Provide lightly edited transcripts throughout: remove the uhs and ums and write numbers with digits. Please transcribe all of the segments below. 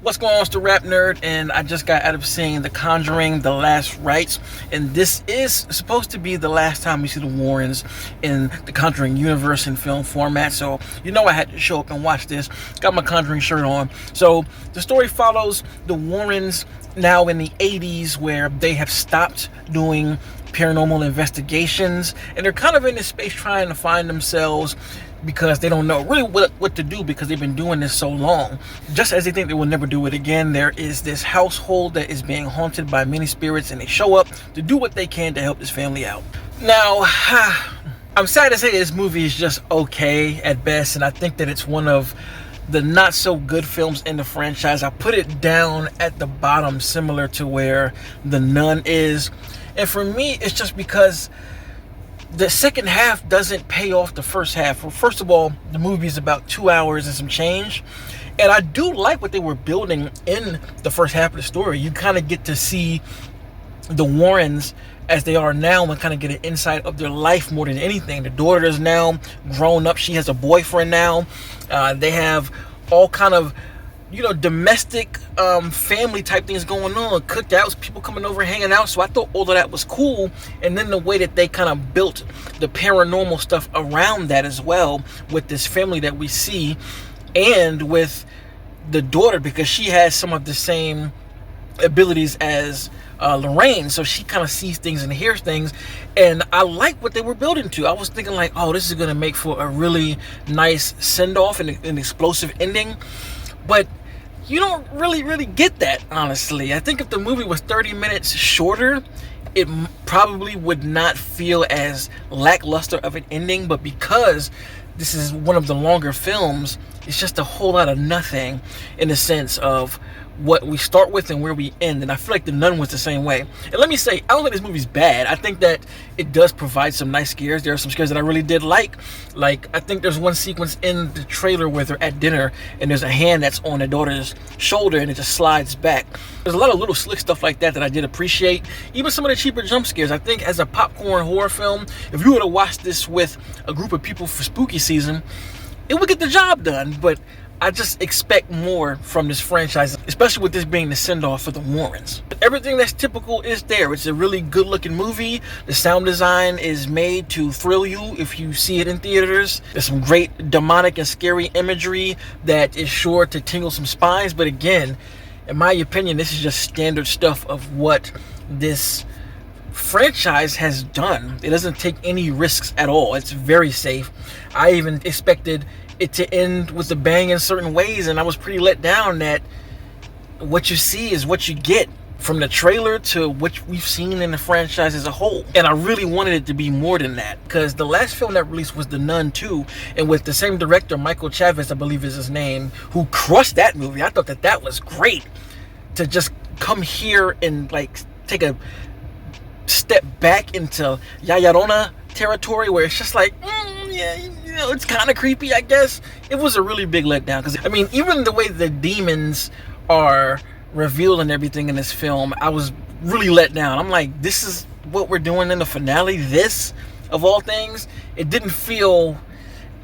What's going on? It's the RapNerd, and I just got out of seeing The Conjuring, The Last Rites, and this is supposed to be the last time we see the Warrens in the Conjuring universe in film format, so you know I had to show up and watch this. Got my Conjuring shirt on. So the story follows the Warrens now in the 80s, where they have stopped doing paranormal investigations, and they're kind of in this space trying to find themselves because they don't know really what to do, because they've been doing this so long. Just as they think they will never do it again, there is this household that is being haunted by many spirits, and they show up to do what they can to help this family out. Now, I'm sad to say this movie is just okay at best, and I think that it's one of the not so good films in the franchise. I put it down at the bottom, similar to where The Nun is. And for me, it's just because the second half doesn't pay off the first half. Well, first of all, the movie is about 2 hours and some change, and I do like what they were building in the first half of the story. You kind of get to see the Warrens as they are now and kind of get an insight of their life more than anything. The daughter is now grown up. She has a boyfriend now. They have all kind of, domestic family type things going on, cookouts, people coming over, hanging out. So I thought all of that was cool. And then the way that they kind of built the paranormal stuff around that as well, with this family that we see, and with the daughter, because she has some of the same abilities as Lorraine, so she kind of sees things and hears things, and I like what they were building to. I was thinking like, oh, this is going to make for a really nice send-off and an explosive ending, but you don't really get that, honestly. I think if the movie was 30 minutes shorter, it probably would not feel as lackluster of an ending, but because this is one of the longer films, it's just a whole lot of nothing in the sense of what we start with and where we end. And I feel like The Nun was the same way. And let me say, I don't think this movie's bad. I think that it does provide some nice scares. There are some scares that I really did like. Like, I think there's one sequence in the trailer where they're at dinner and there's a hand that's on the daughter's shoulder and it just slides back. There's a lot of little slick stuff like that that I did appreciate. Even some of the cheaper jump scares. I think as a popcorn horror film, if you were to watch this with a group of people for spooky season, it would get the job done. But I just expect more from this franchise, especially with this being the send-off for the Warrens. Everything that's typical is there. It's a really good-looking movie. The sound design is made to thrill you if you see it in theaters. There's some great demonic and scary imagery that is sure to tingle some spines. But again, in my opinion, this is just standard stuff of what this franchise has done. It doesn't take any risks at all. It's very safe. I even expected it to end with a bang in certain ways, and I was pretty let down that what you see is what you get, from the trailer to what we've seen in the franchise as a whole. And I really wanted it to be more than that, because the last film that released was The Nun 2, and with the same director, Michael Chavez, I believe is his name, who crushed that movie. I thought that was great to just come here and like take a step back into Ya Llorona territory, where it's just like, yeah, it's kind of creepy, I guess. It was a really big letdown, because I mean, even the way the demons are revealed and everything in this film, I was really let down. I'm like, this is what we're doing in the finale? This, of all things? It didn't feel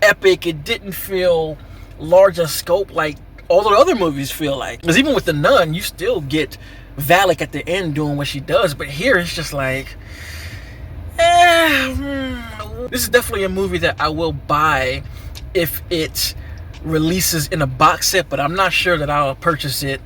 epic. It didn't feel large in scope like all the other movies feel like. Because even with The Nun, you still get Valak at the end doing what she does, but here it's just like, this is definitely a movie that I will buy if it releases in a box set, but I'm not sure that I'll purchase it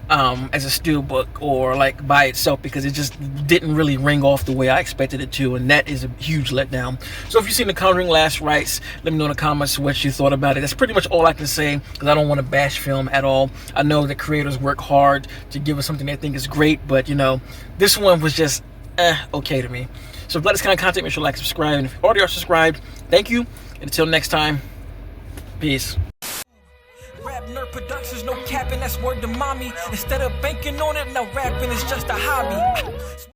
as a steelbook or like by itself, because it just didn't really ring off the way I expected it to, and that is a huge letdown. So if you've seen The Conjuring Last Rites, let me know in the comments what you thought about it. That's pretty much all I can say, because I don't want to bash film at all. I know that creators work hard to give us something they think is great, but this one was just okay to me. So if you like this kind of content, make sure to like, subscribe, and if you already are subscribed, thank you, and until next time, peace. RapNerd Productions, no capping, that's word to mommy. Instead of banking on it, now rapping is just a hobby.